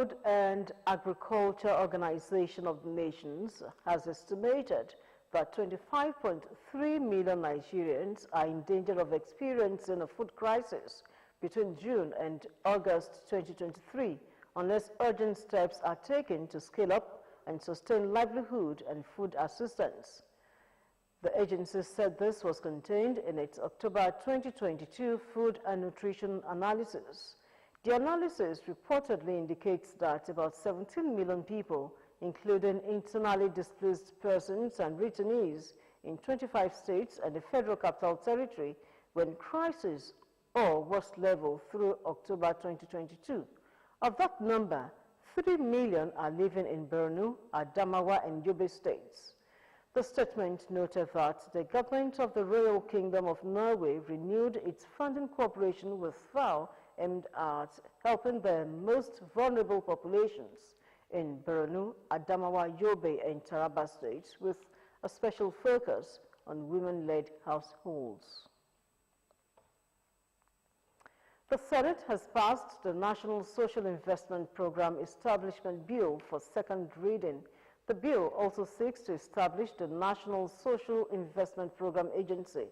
Food and Agriculture Organization of the Nations has estimated that 25.3 million Nigerians are in danger of experiencing a food crisis between June and August 2023 unless urgent steps are taken to scale up and sustain livelihood and food assistance. The agency said this was contained in its October 2022 Food and Nutrition Analysis. The analysis reportedly indicates that about 17 million people, including internally displaced persons and returnees in 25 states and the Federal Capital Territory, were in crisis or worst level through October 2022. Of that number, 3 million are living in Borno, Adamawa, and Yobe states. The statement noted that the government of the Royal Kingdom of Norway renewed its funding cooperation with FAO aimed at helping the most vulnerable populations in Borno, Adamawa, Yobe, and Taraba states, with a special focus on women-led households. The Senate has passed the National Social Investment Program Establishment Bill for second reading. The bill also seeks to establish the National Social Investment Program Agency.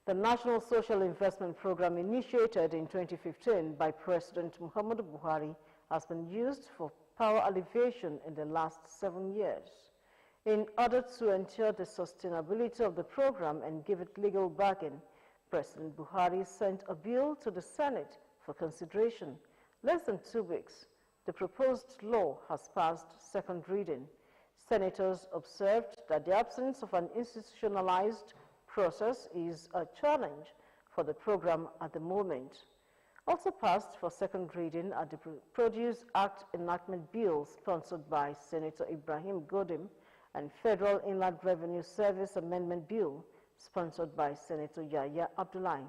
The National Social Investment Program, initiated in 2015 by President Muhammadu Buhari, has been used for power alleviation in the last 7 years. In order to ensure the sustainability of the program and give it legal backing, President Buhari sent a bill to the Senate for consideration. Less than 2 weeks, the proposed law has passed second reading. Senators observed that the absence of an institutionalized process is a challenge for the program at the moment. Also passed for second reading are the Produce Act Enactment Bill sponsored by Senator Ibrahim Godim and Federal Inland Revenue Service Amendment Bill sponsored by Senator Yahya Abdullahi.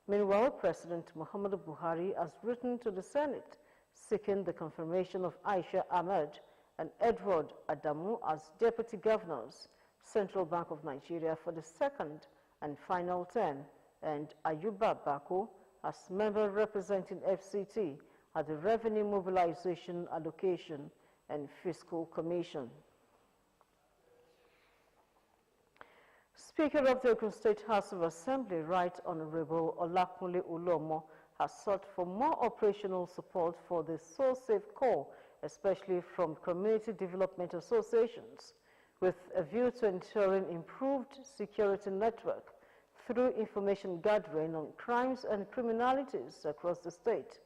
Meanwhile, President Muhammadu Buhari has written to the Senate seeking the confirmation of Aisha Ahmed and Edward Adamu as Deputy Governors, Central Bank of Nigeria for the second and final term, and Ayuba Bako as member representing FCT at the Revenue Mobilization, Allocation and Fiscal Commission. Speaker of the Ogun State House of Assembly, Right Honorable Olakunle Ulomo, has sought for more operational support for the SoSafe Corps, especially from community development associations, with a view to ensuring improved security network through information gathering on crimes and criminalities across the state.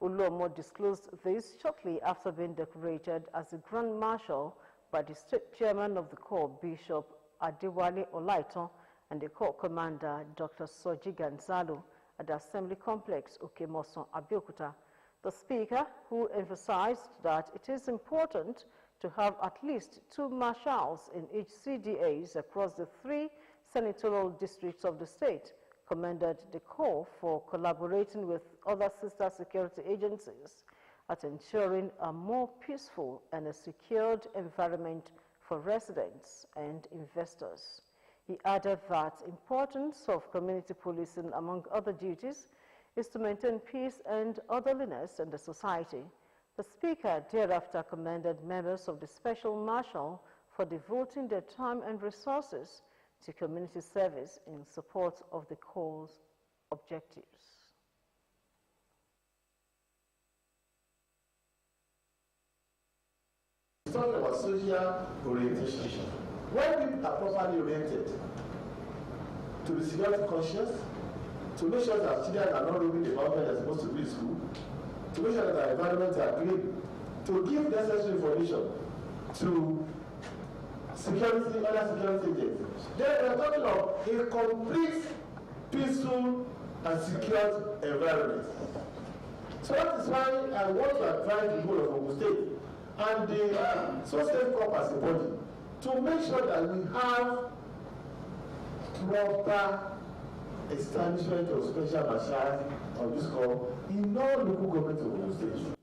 Ulomo disclosed this shortly after being decorated as the Grand Marshal by the State Chairman of the Corps, Bishop Adewale Olaiton, and the Corps Commander, Dr. Soji Gonzalo, at the Assembly Complex, Okemoson, Abeokuta. The Speaker, who emphasized that it is important to have at least 2 marshals in each CDAs across the 3 senatorial districts of the state, commended the Corps for collaborating with other sister security agencies at ensuring a more peaceful and a secured environment for residents and investors. He added that the importance of community policing, among other duties, is to maintain peace and orderliness in the society. The Speaker thereafter commended members of the Special Marshal for devoting their time and resources to community service in support of the Corps' objectives. It's talking about social orientation. When people are properly oriented to be security conscious, to make sure that children are not roaming about where they're supposed to be in school, to make sure that our environments are clean, to give necessary information to security, other security agents. Then we're talking of a complete, peaceful, and secured environment. So that is why I want to advise the people of Ogun State and the SoSafe Corps as a body to make sure that we have proper establishment of special marshals of this corps in all local governments of Ogun State.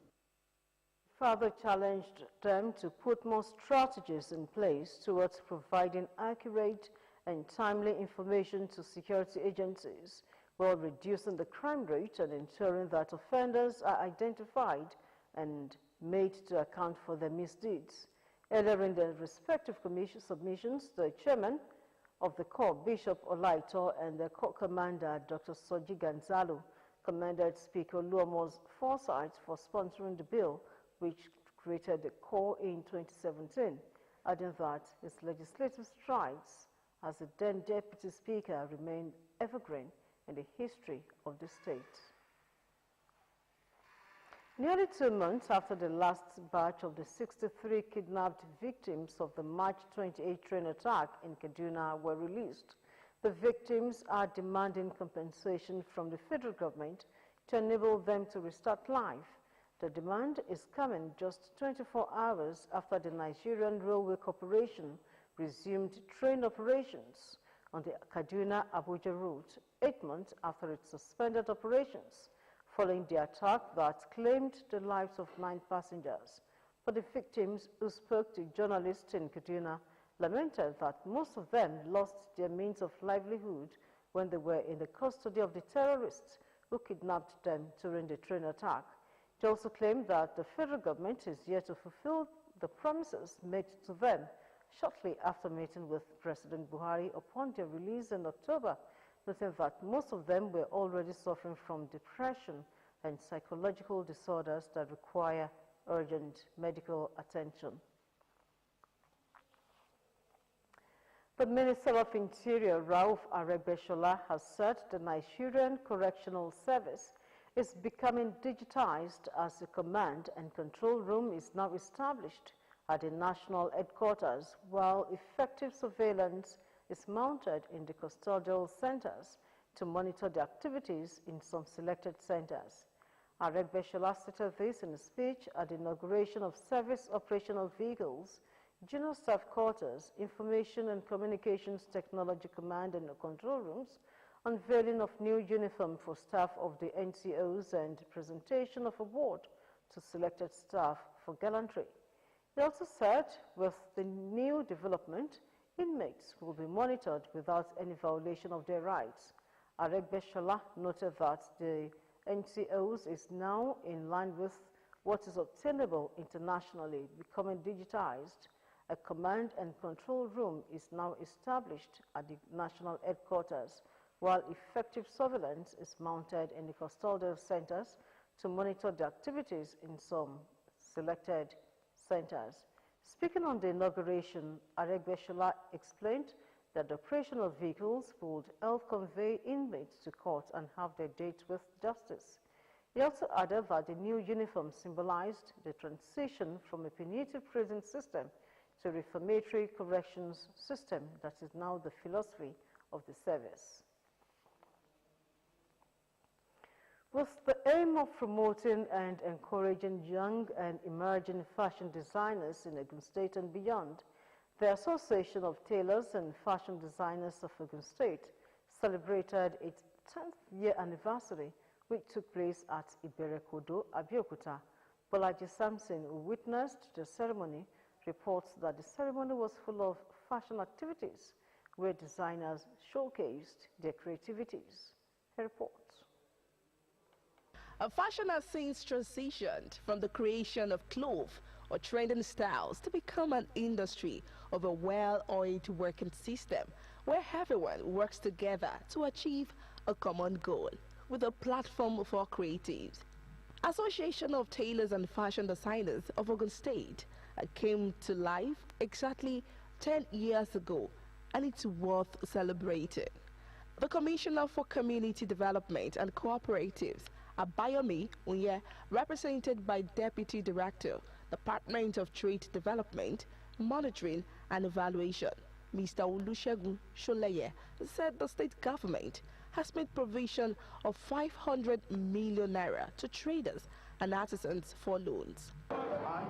Further challenged them to put more strategies in place towards providing accurate and timely information to security agencies while reducing the crime rate and ensuring that offenders are identified and made to account for their misdeeds. Earlier in the respective commission submissions, the chairman of the court, Bishop Olaito, and the court commander, Dr. Soji Gonzalo, commended Speaker Luomo's foresight for sponsoring the bill, which created the core in 2017, adding that his legislative strides as the then Deputy Speaker remained evergreen in the history of the state. Nearly 2 months after the last batch of the 63 kidnapped victims of the March 28 train attack in Kaduna were released, the victims are demanding compensation from the federal government to enable them to restart life. The demand is coming just 24 hours after the Nigerian Railway Corporation resumed train operations on the Kaduna-Abuja route 8 months after it suspended operations following the attack that claimed the lives of 9 passengers. But the victims who spoke to journalists in Kaduna lamented that most of them lost their means of livelihood when they were in the custody of the terrorists who kidnapped them during the train attack. They also claimed that the federal government is yet to fulfill the promises made to them shortly after meeting with President Buhari upon their release in October, noting that most of them were already suffering from depression and psychological disorders that require urgent medical attention. The Minister of Interior, Rauf Aregbesola, has said the Nigerian Correctional Service is becoming digitized as the command and control room is now established at the national headquarters, while effective surveillance is mounted in the custodial centers to monitor the activities in some selected centers. Aregbesola stated this in a speech at the inauguration of Service Operational Vehicles, Junior Staff Quarters, Information and Communications Technology Command and Control Rooms, unveiling of new uniform for staff of the NCOs, and presentation of award to selected staff for gallantry. He also said with the new development, inmates will be monitored without any violation of their rights. Aregbesola noted that the NCOs is now in line with what is obtainable internationally, becoming digitized. A command and control room is now established at the national headquarters, while effective surveillance is mounted in the custodial centers to monitor the activities in some selected centers. Speaking on the inauguration, Aregbesola explained that the operational vehicles would help convey inmates to court and have their dates with justice. He also added that the new uniform symbolized the transition from a punitive prison system to a reformatory corrections system that is now the philosophy of the service. With the aim of promoting and encouraging young and emerging fashion designers in Ogun State and beyond, the Association of Tailors and Fashion Designers of Ogun State celebrated its 10th year anniversary, which took place at Abeokuta, Abeokuta. Bolaji Samson, who witnessed the ceremony, reports that the ceremony was full of fashion activities where designers showcased their creativities. He reports. Fashion has since transitioned from the creation of clothes or trending styles to become an industry of a well-oiled working system where everyone works together to achieve a common goal with a platform for creatives. Association of Tailors and Fashion Designers of Ogun State came to life exactly 10 years ago, and it's worth celebrating. The Commissioner for Community Development and Cooperatives, Abayomi Unye, represented by Deputy Director, Department of Trade Development, Monitoring and Evaluation, Mr. Olusegun Sholeye, said the state government has made provision of 500 million naira to traders and artisans for loans. It's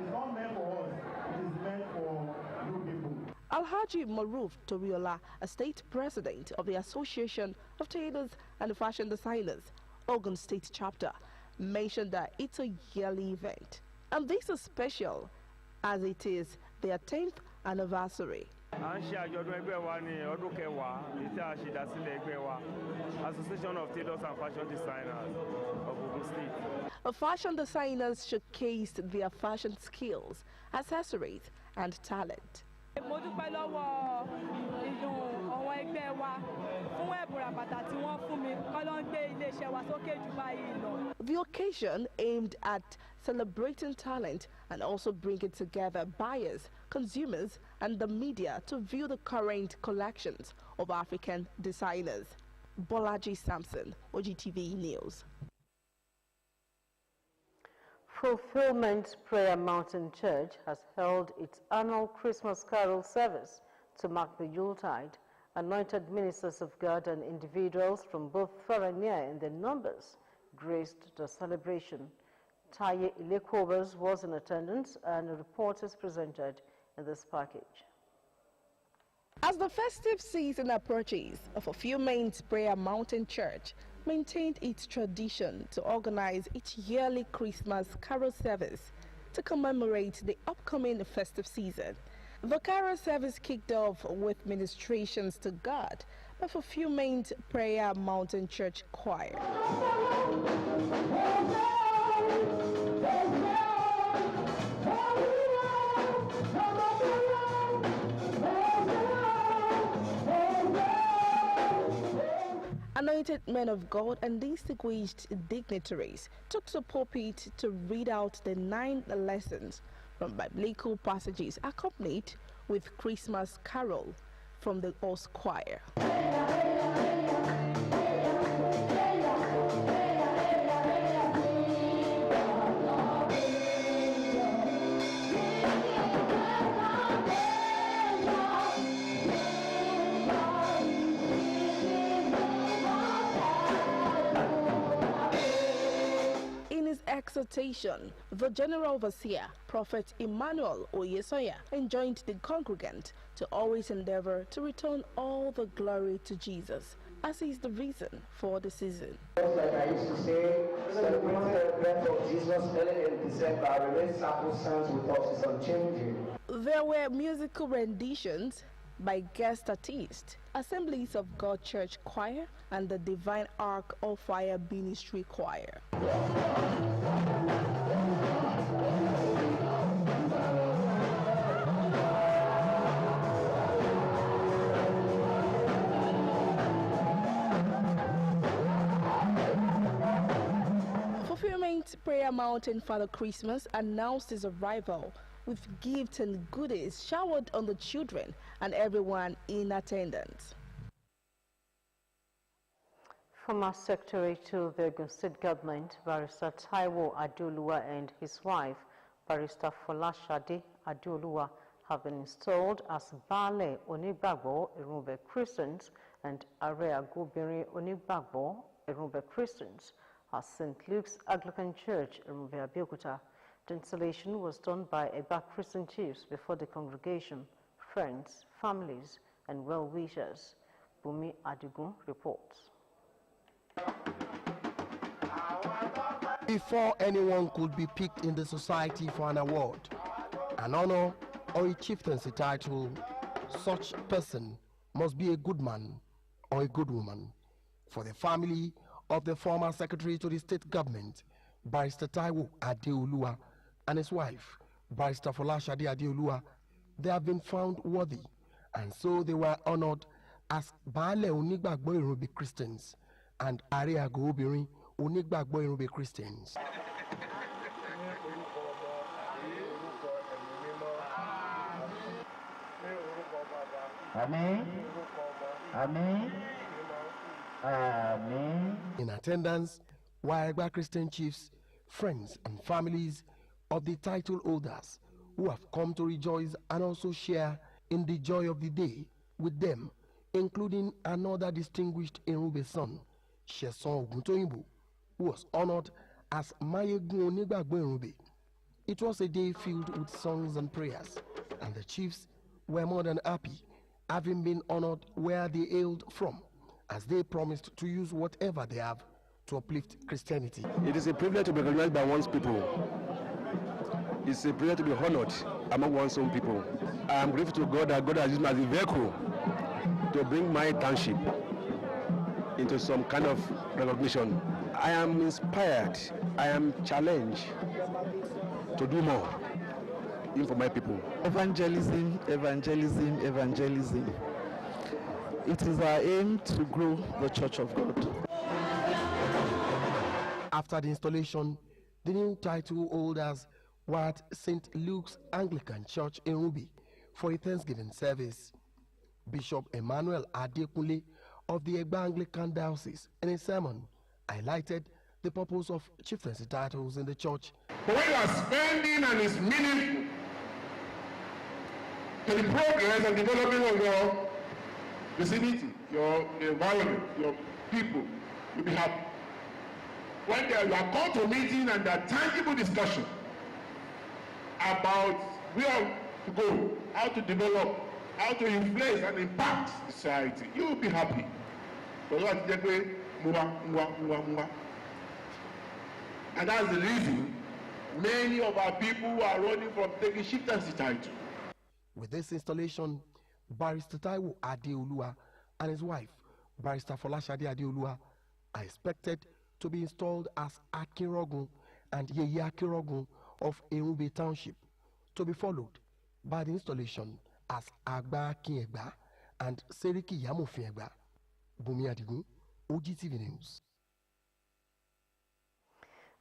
not meant for us, it is meant for you people. Alhaji Maruf Toriola, a state president of the Association of Tailors and Fashion Designers, Ogun State Chapter, mentioned that it's a yearly event. And this is special as it is their 10th anniversary. Association of Tailors and Fashion Designers of Ogun State. Fashion designers showcased their fashion skills, accessories, and talent. The occasion aimed at celebrating talent and also bringing together buyers, consumers, and the media to view the current collections of African designers. Bolaji Sampson, Ogtv News. Fulfillment Prayer Mountain Church has held its annual Christmas Carol service to mark the Yuletide. Anointed ministers of God and individuals from both far and near in their numbers graced the celebration. Taye Ilekobers was in attendance and a report is presented in this package. As the festive season approaches, Fulfillment Prayer Mountain Church maintained its tradition to organize its yearly Christmas Carol service to commemorate the upcoming festive season. The Carol service kicked off with ministrations to God by Fulfillment Prayer Mountain Church Choir. Anointed men of God and distinguished dignitaries took to the pulpit to read out the 9 lessons from biblical passages, accompanied with Christmas carol from the Host Choir. Exhortation, the General Overseer, Prophet Emmanuel Oyesoya, enjoined the congregant to always endeavor to return all the glory to Jesus, as is the reason for the season. Like I used to say, celebrating the birth of Jesus early in December remains circumstance with us is unchanging. There were musical renditions by guest artists, Assemblies of God Church Choir, and the Divine Ark of Fire Ministry Choir. Fulfillment Prayer Mountain Father Christmas announced his arrival with gifts and goodies showered on the children and everyone in attendance. Former Secretary to the Ogun State Government, Barrister Taiwo Adeoluwa, and his wife, Barrister Folashade Adeoluwa, have been installed as Baale Onigbagbo Irunbe Christians and Are Agobinrin Onigbagbo Irunbe Christians at St. Luke's Anglican Church, Irunbe Abeokuta. The installation was done by Eba Christian chiefs before the congregation, friends, families, and well-wishers. Bumi Adigun reports. Before anyone could be picked in the society for an award, an honor, or a chieftaincy title, such person must be a good man or a good woman. For the family of the former Secretary to the State Government, Barrister Taiwo Adeoluwa, and his wife, Barrister Folashade Adeoluwa, they have been found worthy, and so they were honored as Baale Onigbagbo Irunbe Christians and Are Agobinrin Onigbagbo Irunbe Christians. Amen. Amen. Amen. In attendance were Eba Christian chiefs, friends, and families of the title holders who have come to rejoice and also share in the joy of the day with them, including another distinguished Irunbe son, Sheson Oguntoyinbo, who was honored as Mayegun Onigbagbo Irunbe. It was a day filled with songs and prayers, and the chiefs were more than happy, having been honored where they hailed from, as they promised to use whatever they have to uplift Christianity. It is a privilege to be recognized by one's people. It's a privilege to be honored among one's own people. I am grateful to God that God has used me as a vehicle to bring my township into some kind of recognition. I am inspired, I am challenged to do more, even for my people. Evangelism, evangelism, evangelism. It is our aim to grow the Church of God. After the installation, the new title holders were at St. Luke's Anglican Church in Ruby for a Thanksgiving service. Bishop Emmanuel Adekunle of the Egba Anglican Diocese, in a sermon, highlighted the purpose of chieftaincy titles in the church. But when you are spending and it's meaningful to the progress and development of your vicinity, your environment, your people, you'll be happy. When you are called to a meeting and there are tangible discussion about where to go, how to develop, how to influence and impact society, you will be happy. And that's the reason many of our people are running from taking chieftaincy title. With this installation, Barrister Taiwo Adeolua and his wife, Barrister Folashade Adeolua, are expected to be installed as Akinrogun and Yeye Akinrogun of Erunbe Township, to be followed by the installation as Agba Akinegba and Seriki Yamofin Egba. Bumi Adigun, Ogtv News.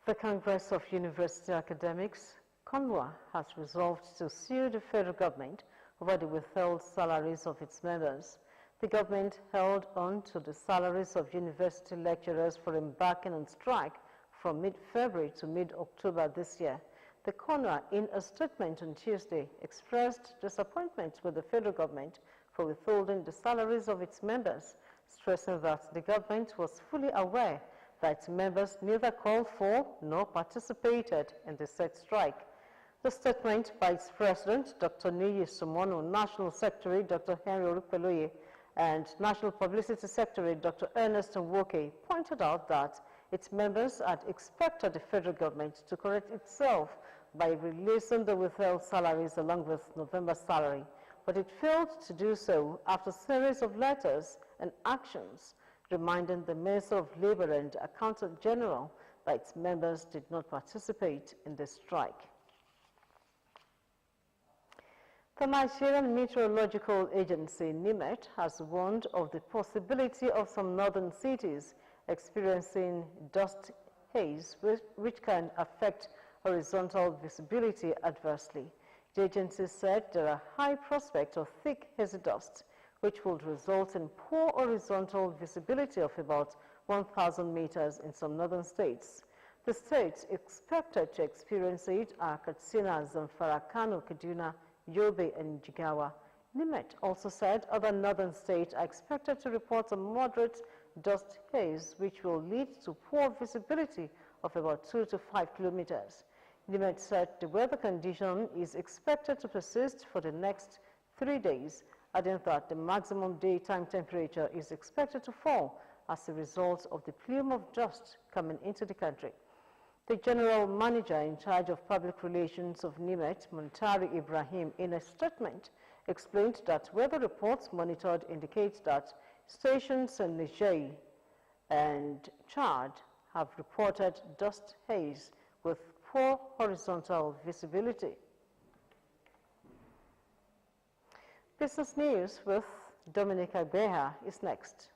The Congress of University Academics, CONWA, has resolved to sue the federal government over the withheld salaries of its members. The government held on to the salaries of university lecturers for embarking on strike from mid-February to mid-October this year. The CONWA, in a statement on Tuesday, expressed disappointment with the federal government for withholding the salaries of its members, stressing that the government was fully aware that its members neither called for nor participated in the said strike. The statement by its president, Dr. Niyi Sumono, National Secretary, Dr. Henry Orupeloye, and National Publicity Secretary, Dr. Ernest Nwoke, pointed out that its members had expected the federal government to correct itself by releasing the withheld salaries along with November's salary, but it failed to do so after a series of letters and actions reminding the Minister of Labor and Accountant General that its members did not participate in the strike. The Nigerian Meteorological Agency, NIMET, has warned of the possibility of some northern cities experiencing dust haze, which can affect horizontal visibility adversely. The agency said there are high prospects of thick hazy dust, which would result in poor horizontal visibility of about 1,000 meters in some northern states. The states expected to experience it are Katsina, Zamfara, Kano, Kaduna, Yobe, and Jigawa. NIMET also said other northern states are expected to report a moderate dust haze, which will lead to poor visibility of about 2 to 5 kilometers. NIMET said the weather condition is expected to persist for the next 3 days, adding that the maximum daytime temperature is expected to fall as a result of the plume of dust coming into the country. The general manager in charge of public relations of NIMET, Muntari Ibrahim, in a statement, explained that weather reports monitored indicate that stations in Niger and Chad have reported dust haze with poor horizontal visibility. Business News with Dominic Agbeha is next.